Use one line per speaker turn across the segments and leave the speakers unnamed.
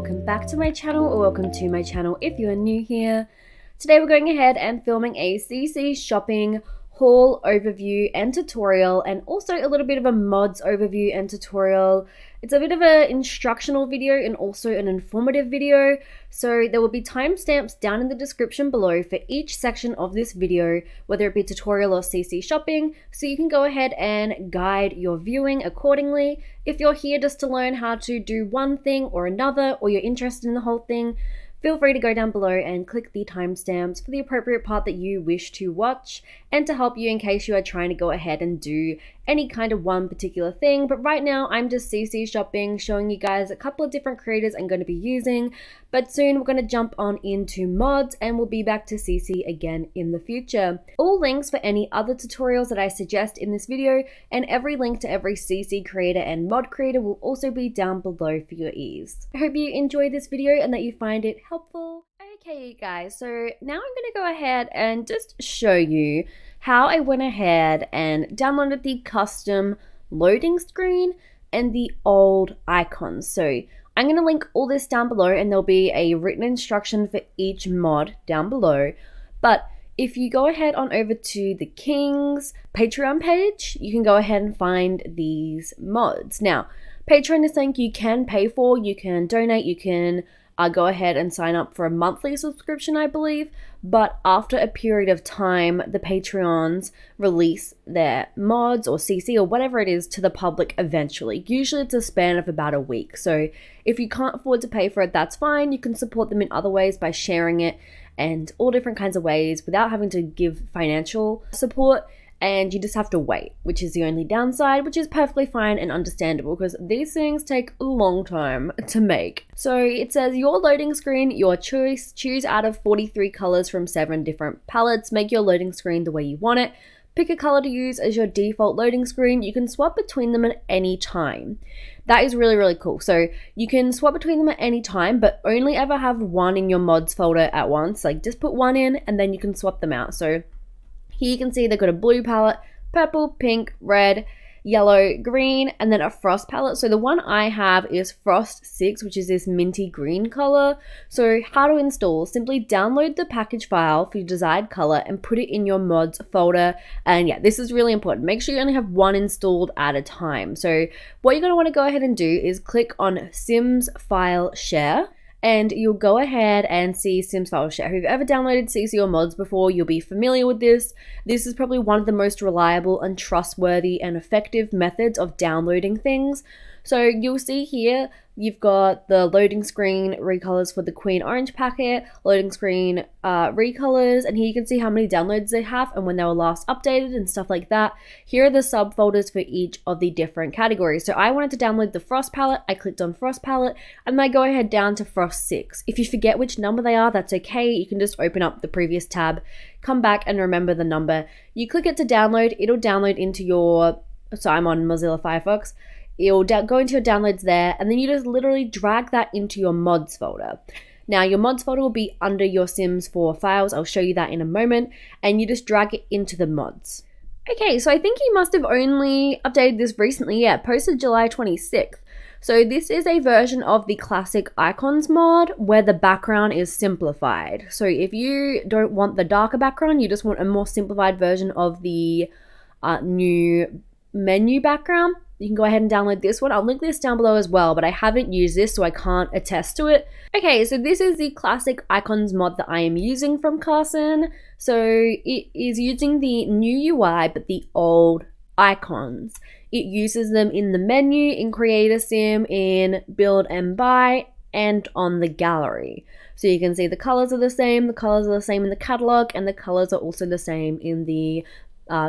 welcome back to my channel, or welcome to my channel if you are new here. Today we're going ahead and filming a CC shopping haul overview and tutorial, and also a little bit of a mods overview and tutorial. It's a bit of an instructional video and also an informative video, so there will be timestamps down in the description below for each section of this video, whether it be tutorial or CC shopping, so you can go ahead and guide your viewing accordingly. If you're here just to learn how to do one thing or another, or you're interested in the whole thing, feel free to go down below and click the timestamps for the appropriate part that you wish to watch, and to help you in case you are trying to go ahead and do any kind of one particular thing. But right now I'm just CC shopping, showing you guys a couple of different creators I'm going to be using, but soon we're going to jump on into mods and we'll be back to CC again in the future. All links for any other tutorials that I suggest in this video, and every link to every CC creator and mod creator will also be down below for your ease. I hope you enjoy this video and that you find it helpful. Okay guys, so now I'm going to go ahead and just show you how I went ahead and downloaded the custom loading screen and the old icons. So I'm going to link all this down below, and there'll be a written instruction for each mod down below. But if you go ahead on over to the Kixg Patreon page, you can go ahead and find these mods. Now, Patreon is something you can pay for, you can donate, you can go ahead and sign up for a monthly subscription, I believe. But after a period of time, the Patreons release their mods or CC or whatever it is to the public eventually. Usually it's a span of about a week. So if you can't afford to pay for it, that's fine. You can support them in other ways by sharing it and all different kinds of ways without having to give financial support. And you just have to wait, which is the only downside, which is perfectly fine and understandable because these things take a long time to make. So it says your loading screen, your choice, choose out of 43 colors from 7 different palettes, make your loading screen the way you want it, pick a color to use as your default loading screen, you can swap between them at any time. That is really, really cool. So you can swap between them at any time, but only ever have one in your mods folder at once. Like just put one in and then you can swap them out. So here you can see they've got a blue palette, purple, pink, red, yellow, green, and then a frost palette. So the one I have is Frost 6, which is this minty green color. So how to install: simply download the package file for your desired color and put it in your mods folder. And yeah, this is really important. Make sure you only have one installed at a time. So what you're going to want to go ahead and do is click on Sims File Share, and you'll go ahead and see Sims File Share. If you've ever downloaded CC or mods before, you'll be familiar with this. This is probably one of the most reliable and trustworthy and effective methods of downloading things. So you'll see here, you've got the loading screen recolors for the Queen Orange packet, loading screen recolors, and here you can see how many downloads they have and when they were last updated and stuff like that. Here are the subfolders for each of the different categories. So I wanted to download the Frost palette, I clicked on Frost palette, and then I go ahead down to Frost 6. If you forget which number they are, that's okay. You can just open up the previous tab, come back and remember the number. You click it to download, it'll download into your, so I'm on Mozilla Firefox, it'll go into your downloads there, and then you just literally drag that into your mods folder. Now your mods folder will be under your Sims 4 files. I'll show you that in a moment, and you just drag it into the mods. Okay, so I think he must have only updated this recently. Yeah, posted July 26th. So this is a version of the classic icons mod where the background is simplified. So if you don't want the darker background, you just want a more simplified version of the new menu background, you can go ahead and download this one. I'll link this down below as well, but I haven't used this, so I can't attest to it. Okay, so this is the classic icons mod that I am using from Carson. So it is using the new UI, but the old icons. It uses them in the menu, in Create a Sim, in Build and Buy, and on the gallery. So you can see the colors are the same in the catalog, and the colors are also the same in the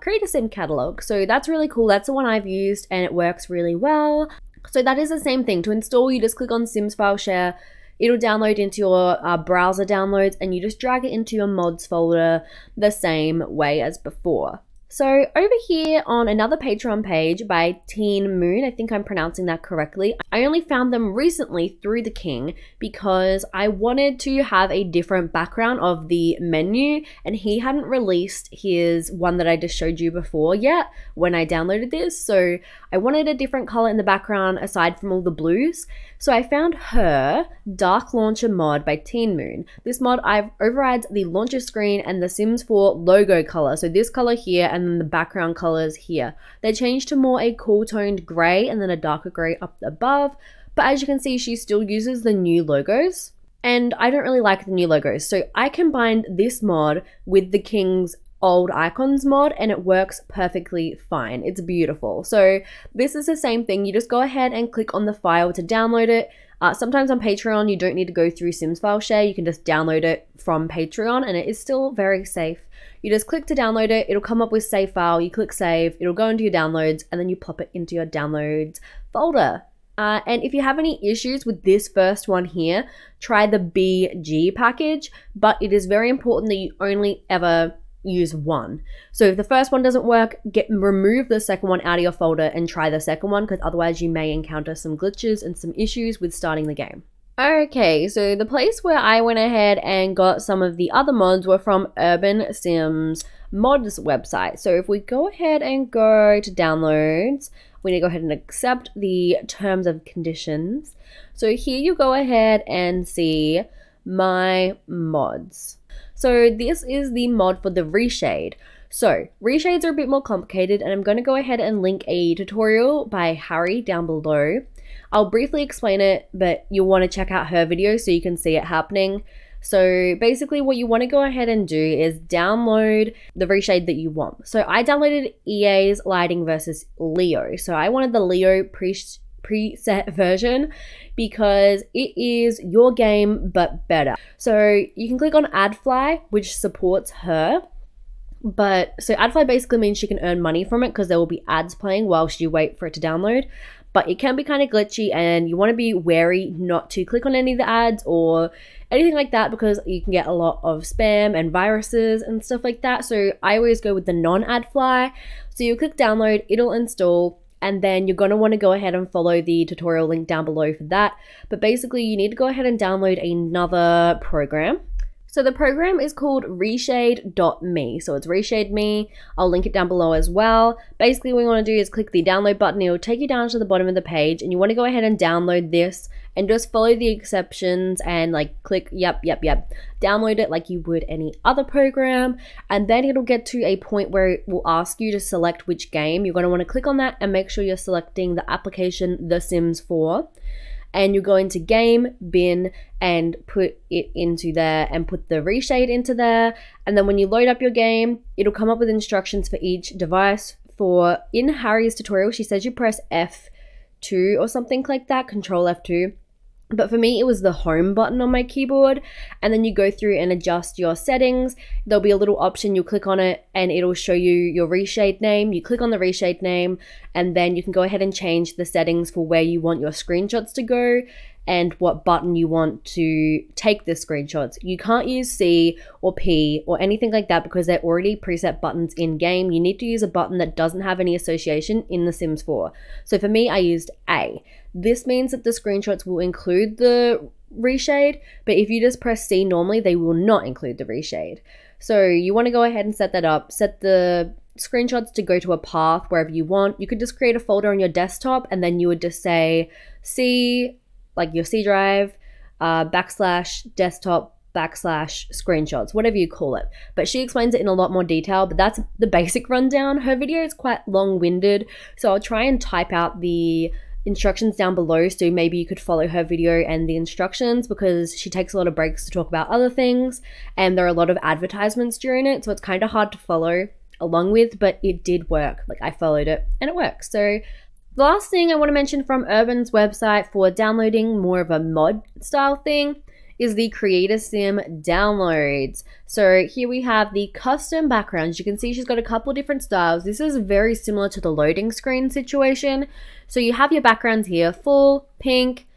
Create a Sim catalog. So that's really cool. That's the one I've used and it works really well. So that is the same thing. To install, you just click on Sims File Share. It'll download into your browser downloads, and you just drag it into your mods folder the same way as before. So over here on another Patreon page by Teanmoon, I think I'm pronouncing that correctly, I only found them recently through the King because I wanted to have a different background of the menu, and he hadn't released his one that I just showed you before yet when I downloaded this. So I wanted a different color in the background aside from all the blues. So I found her Dark Launcher mod by Teanmoon. This mod overrides the launcher screen and the Sims 4 logo color. So this color here and then the background colors here. They changed to more a cool toned gray and then a darker gray up above. But as you can see, she still uses the new logos. And I don't really like the new logos. So I combined this mod with the King's old icons mod and it works perfectly fine. It's beautiful. So this is the same thing. You just go ahead and click on the file to download it. Sometimes on Patreon you don't need to go through Sims File Share. You can just download it from Patreon and it is still very safe. You just click to download it. It'll come up with save file. You click save. It'll go into your downloads and then you pop it into your downloads folder. And if you have any issues with this first one here, try the BG package, but it is very important that you only ever use one. So if the first one doesn't work, remove the second one out of your folder and try the second one, because otherwise you may encounter some glitches and some issues with starting the game. Okay, so the place where I went ahead and got some of the other mods were from UrbanSimsX mods website. So if we go ahead and go to downloads, we need to go ahead and accept the terms and conditions. So here you go ahead and see my mods. So this is the mod for the Reshade. So reshades are a bit more complicated and I'm going to go ahead and link a tutorial by Harry down below. I'll briefly explain it, but you'll want to check out her video so you can see it happening. So basically what you want to go ahead and do is download the reshade that you want. So I downloaded EA's Lighting versus Leo. So I wanted the Leo preset version because it is your game but better. So you can click on AdFly, which supports her. But so AdFly basically means she can earn money from it because there will be ads playing whilst you wait for it to download. But it can be kind of glitchy and you want to be wary not to click on any of the ads or anything like that because you can get a lot of spam and viruses and stuff like that. So I always go with the non-AdFly. So you click download, it'll install, and then you're going to want to go ahead and follow the tutorial link down below for that. But basically you need to go ahead and download another program. So the program is called Reshade.me. So it's ReShadeMe. I'll link it down below as well. Basically what you want to do is click the download button. It will take you down to the bottom of the page and you want to go ahead and download this and just follow the exceptions and like click yep. Download it like you would any other program, and then it'll get to a point where it will ask you to select which game. You're going to want to click on that and make sure you're selecting the application The Sims 4. And you go into game, bin, and put it into there and put the reshade into there. And then when you load up your game, it'll come up with instructions for each device. In Harry's tutorial, she says you press F2 or something like that, Control F2. But for me, it was the home button on my keyboard. And then you go through and adjust your settings. There'll be a little option, you'll click on it and it'll show you your reshade name. You click on the reshade name and then you can go ahead and change the settings for where you want your screenshots to go and what button you want to take the screenshots. You can't use C or P or anything like that because they're already preset buttons in game. You need to use a button that doesn't have any association in The Sims 4. So for me, I used A. This means that the screenshots will include the reshade, but if you just press C normally, they will not include the reshade. So you want to go ahead and set that up, set the screenshots to go to a path wherever you want. You could just create a folder on your desktop and then you would just say C, like your C drive, /desktop /screenshots, whatever you call it. But she explains it in a lot more detail, but that's the basic rundown. Her video is quite long-winded, so I'll try and type out the instructions down below so maybe you could follow her video and the instructions because she takes a lot of breaks to talk about other things and there are a lot of advertisements during it, so it's kind of hard to follow along with, but it did work. Like I followed it and it works. So the last thing I want to mention from Urban's website for downloading more of a mod style thing is the Creator Sim downloads. So here we have the custom backgrounds. You can see she's got a couple different styles. This is very similar to the loading screen situation. So you have your backgrounds here, full, pink,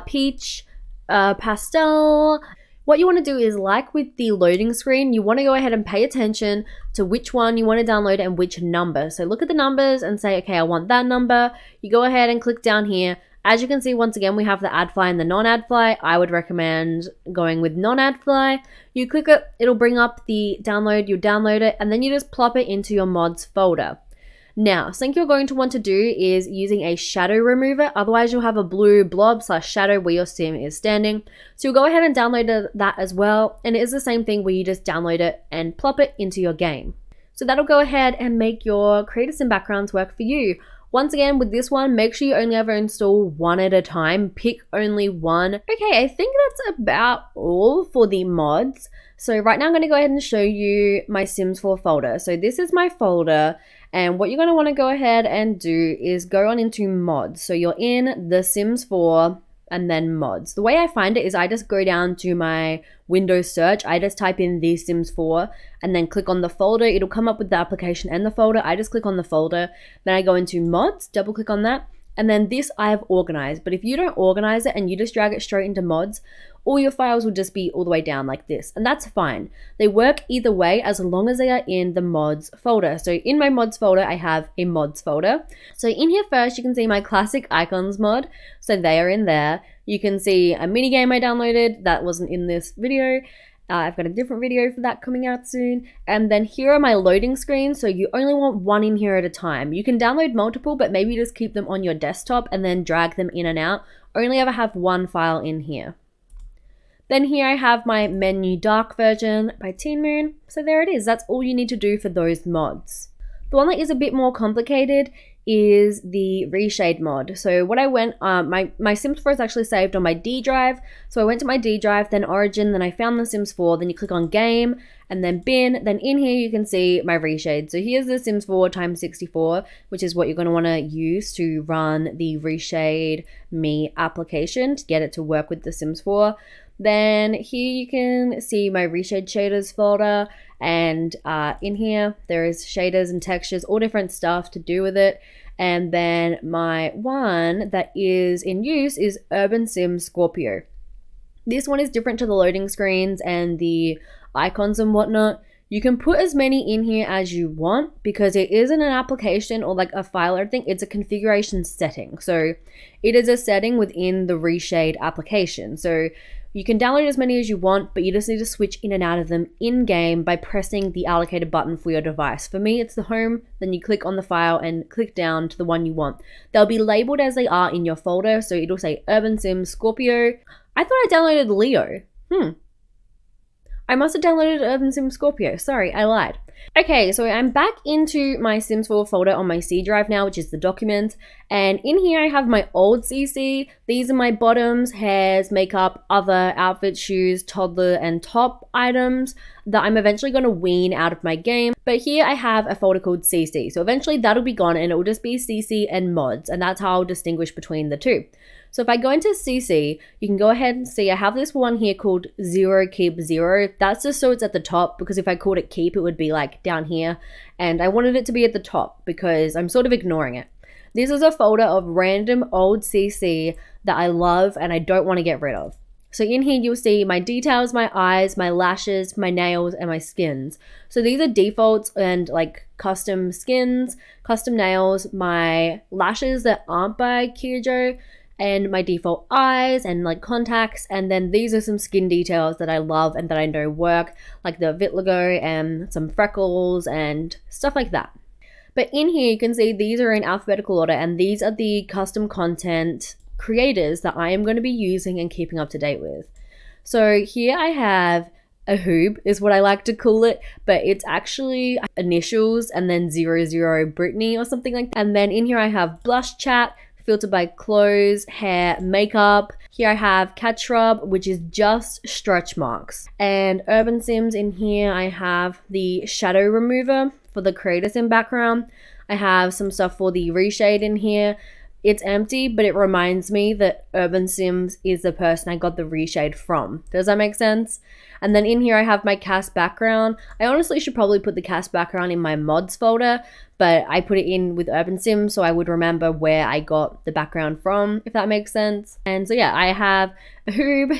peach, pastel, What you want to do is, like with the loading screen, you want to go ahead and pay attention to which one you want to download and which number. So look at the numbers and say, okay, I want that number. You go ahead and click down here. As you can see, once again, we have the ad fly and the non-ad fly. I would recommend going with non-ad fly. You click it, it'll bring up the download, you download it, and then you just plop it into your mods folder. Now, something you're going to want to do is using a shadow remover, otherwise you'll have a blue blob / shadow where your sim is standing. So you'll go ahead and download that as well, and it is the same thing where you just download it and plop it into your game. So that'll go ahead and make your creator sim backgrounds work for you. Once again, with this one, make sure you only ever install one at a time. Pick only one. Okay, I think that's about all for the mods. So right now I'm going to go ahead and show you my Sims 4 folder. So this is my folder, and what you're going to want to go ahead and do is go on into mods. So you're in the Sims 4 and then mods. The way I find it is I just go down to my Windows search. I just type in the Sims 4 and then click on the folder. It'll come up with the application and the folder. I just click on the folder. Then I go into mods, double click on that. And then this I have organized. But if you don't organize it and you just drag it straight into mods, all your files will just be all the way down like this. And that's fine. They work either way as long as they are in the mods folder. So in my mods folder, I have a mods folder. So in here first, you can see my classic icons mod. So they are in there. You can see a mini game I downloaded that wasn't in this video. I've got a different video for that coming out soon. And then here are my loading screens. So you only want one in here at a time. You can download multiple, but maybe just keep them on your desktop and then drag them in and out. Only ever have one file in here. Then here I have my menu dark version by Teanmoon. So there it is. That's all you need to do for those mods. The one that is a bit more complicated is the Reshade mod. So what I went, my Sims 4 is actually saved on my D drive. So I went to my D drive, then Origin, then I found the Sims 4, then you click on game and then bin. Then in here you can see my Reshade. So here's the Sims 4 times 64, which is what you're going to want to use to run the ReShadeMe application to get it to work with the Sims 4. Then here you can see my Reshade shaders folder, and in here there is shaders and textures, all different stuff to do with it. And then my one that is in use is UrbanSimsX Scorpio. This one is different to the loading screens and the icons and whatnot. You can put as many in here as you want because it isn't an application or like a file or anything. It's a configuration setting. So it is a setting within the Reshade application. So you can download as many as you want, but you just need to switch in and out of them in-game by pressing the allocated button for your device. For me, it's the home, then you click on the file and click down to the one you want. They'll be labeled as they are in your folder, so it'll say UrbanSimsX Scorpio. I thought I downloaded Leo. I must have downloaded UrbanSimsX Scorpio. Sorry, I lied. Okay, so I'm back into my Sims 4 folder on my C drive now, which is the documents. And in here I have my old CC. These are my bottoms, hairs, makeup, other outfits, shoes, toddler, and top items that I'm eventually going to wean out of my game. But here I have a folder called CC. So eventually that'll be gone and it will just be CC and mods. And that's how I'll distinguish between the two. So if I go into CC, you can go ahead and see I have this one here called 0 keep 0. That's just so it's at the top, because if I called it keep, it would be like down here. And I wanted it to be at the top because I'm sort of ignoring it. This is a folder of random old CC that I love and I don't want to get rid of. So in here you'll see my details, my eyes, my lashes, my nails, and my skins. So these are defaults and like custom skins, custom nails, my lashes that aren't by Kixg, and my default eyes and like contacts. And then these are some skin details that I love and that I know work, like the vitiligo and some freckles and stuff like that. But in here you can see these are in alphabetical order, and these are the custom content creators that I am going to be using and keeping up to date with. So here I have a hoob is what I like to call it, but it's actually initials and then 00 Brittany or something like that. And then in here I have blush chat, filtered by clothes, hair, makeup. Here I have cat shrub, which is just stretch marks. And Urban Sims in here, I have the shadow remover for the creator sim background. I have some stuff for the reshade in here. It's empty, but it reminds me that Urban Sims is the person I got the reshade from. Does that make sense? And then in here I have my cast background. I honestly should probably put the cast background in my mods folder, but I put it in with Urban Sims so I would remember where I got the background from, if that makes sense. And so yeah, I have a hoob,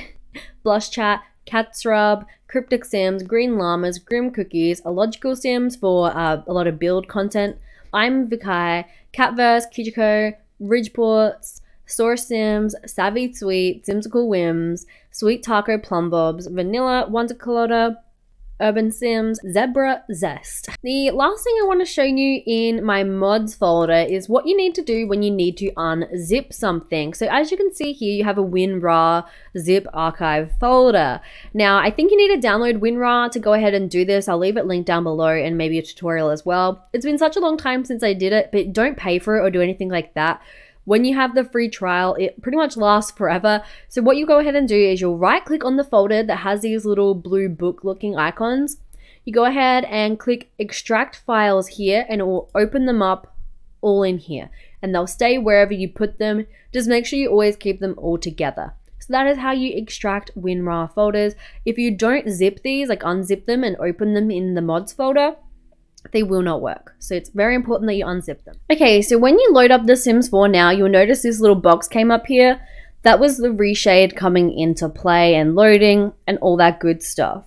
blush chat, Cat's Rub, Cryptic Sims, Green Llamas, Grim Cookies, Illogical Sims for a lot of build content, I'm Vikai, Catverse, Kijiko, Ridgeports, Source Sims, Savvy Sweet, Simsical Whims, Sweet Taco Plum Bobs, Vanilla, Wonder Colada, Urban Sims, Zebra Zest. The last thing I want to show you in my mods folder is what you need to do when you need to unzip something. So as you can see here, you have a WinRAR zip archive folder. Now, I think you need to download WinRAR to go ahead and do this. I'll leave it linked down below and maybe a tutorial as well. It's been such a long time since I did it, but don't pay for it or do anything like that. When you have the free trial, it pretty much lasts forever. So what you go ahead and do is you'll right click on the folder that has these little blue book looking icons. You go ahead and click extract files here and it will open them up all in here. And they'll stay wherever you put them. Just make sure you always keep them all together. So that is how you extract WinRAR folders. If you don't zip these, like unzip them and open them in the mods folder, they will not work. So it's very important that you unzip them. Okay, so when you load up The Sims 4 now, you'll notice this little box came up here. That was the Reshade coming into play and loading and all that good stuff.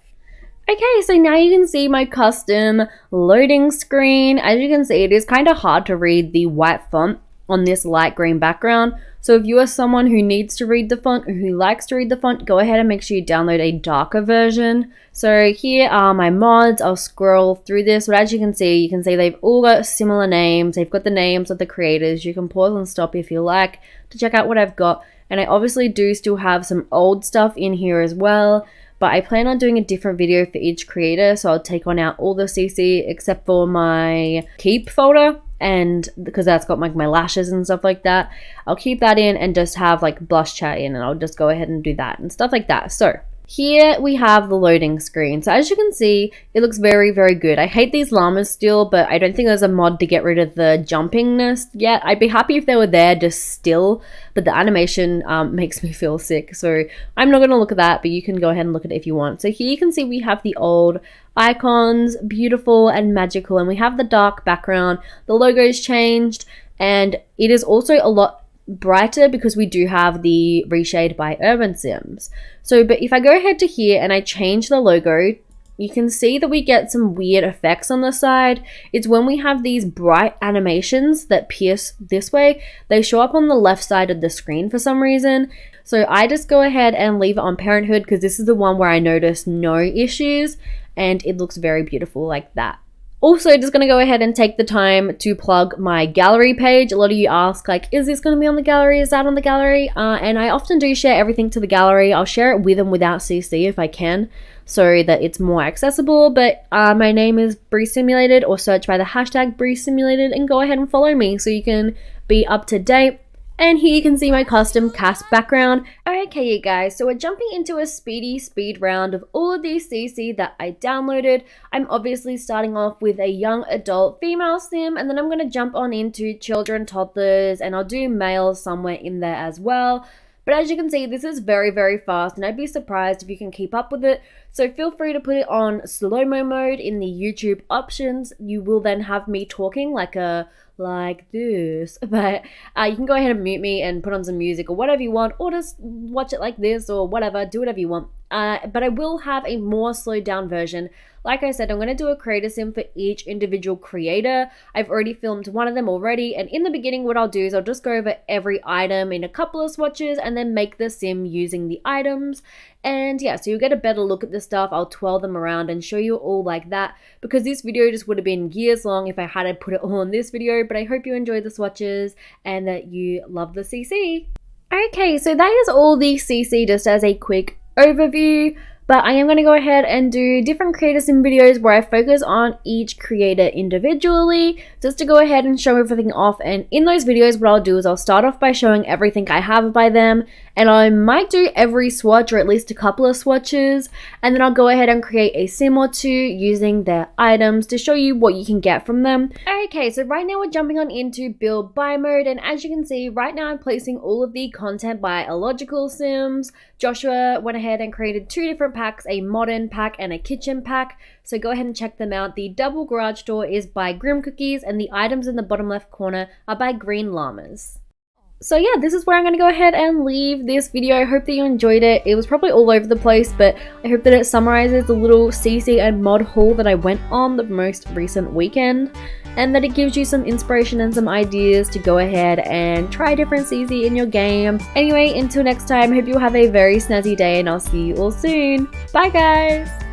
Okay, so now you can see my custom loading screen. As you can see, it is kind of hard to read the white font on this light green background. So if you are someone who needs to read the font or who likes to read the font, go ahead and make sure you download a darker version. So here are my mods. I'll scroll through this, but as you can see they've all got similar names. They've got the names of the creators. You can pause and stop if you like to check out what I've got. And I obviously do still have some old stuff in here as well, but I plan on doing a different video for each creator. So I'll take on out all the CC except for my keep folder, and because that's got like my lashes and stuff like that. I'll keep that in and just have like blush chat in, and I'll just go ahead and do that and stuff like that. So here we have the loading screen. So as you can see, it looks very, very good. I hate these llamas still, but I don't think there's a mod to get rid of the jumpingness yet. I'd be happy if they were there just still, but the animation makes me feel sick. So I'm not going to look at that, but you can go ahead and look at it if you want. So here you can see we have the old icons, beautiful and magical, and we have the dark background. The logo's changed, and it is also a lot brighter because we do have the Reshade by Urban Sims. So, but if I go ahead to here and I change the logo, you can see that we get some weird effects on the side. It's when we have these bright animations that pierce this way, they show up on the left side of the screen for some reason. So I just go ahead and leave it on Parenthood because this is the one where I notice no issues and it looks very beautiful like that. Also, just going to go ahead and take the time to plug my gallery page. A lot of you ask, like, is this going to be on the gallery? Is that on the gallery? And I often do share everything to the gallery. I'll share it with and without CC if I can, so that it's more accessible. But my name is Bree Simulated, or search by the hashtag Bree Simulated and go ahead and follow me so you can be up to date. And here you can see my custom cast background. Okay, you guys, so we're jumping into a speed round of all of these CC that I downloaded. I'm obviously starting off with a young adult female sim, and then I'm going to jump on into children, toddlers, and I'll do males somewhere in there as well. But as you can see, this is very, very fast, and I'd be surprised if you can keep up with it. So feel free to put it on slow-mo mode in the YouTube options. You will then have me talking like this, but you can go ahead and mute me and put on some music or whatever you want, or just watch it like this or whatever, do whatever you want. But I will have a more slowed down version. Like I said, I'm going to do a creator sim for each individual creator. I've already filmed one of them already, and in the beginning what I'll do is I'll just go over every item in a couple of swatches and then make the sim using the items. And yeah, so you'll get a better look at the stuff. I'll twirl them around and show you all like that, because this video just would have been years long if I had to put it all in this video. But I hope you enjoyed the swatches and that you love the CC. Okay, so that is all the CC just as a quick overview. But I am going to go ahead and do different creator sim videos where I focus on each creator individually, just to go ahead and show everything off. And in those videos, what I'll do is I'll start off by showing everything I have by them, and I might do every swatch or at least a couple of swatches, and then I'll go ahead and create a sim or two using their items to show you what you can get from them. Okay, so right now we're jumping on into build by mode, and as you can see, right now I'm placing all of the content by Illogical Sims. Joshua went ahead and created two different packs, a modern pack and a kitchen pack, so go ahead and check them out. The double garage door is by Grim Cookies, and the items in the bottom left corner are by Green Llamas. So yeah, this is where I'm going to go ahead and leave this video. I hope that you enjoyed it. It was probably all over the place, but I hope that it summarizes the little CC and mod haul that I went on the most recent weekend, and that it gives you some inspiration and some ideas to go ahead and try different CC in your game. Anyway, until next time, I hope you have a very snazzy day, and I'll see you all soon. Bye guys!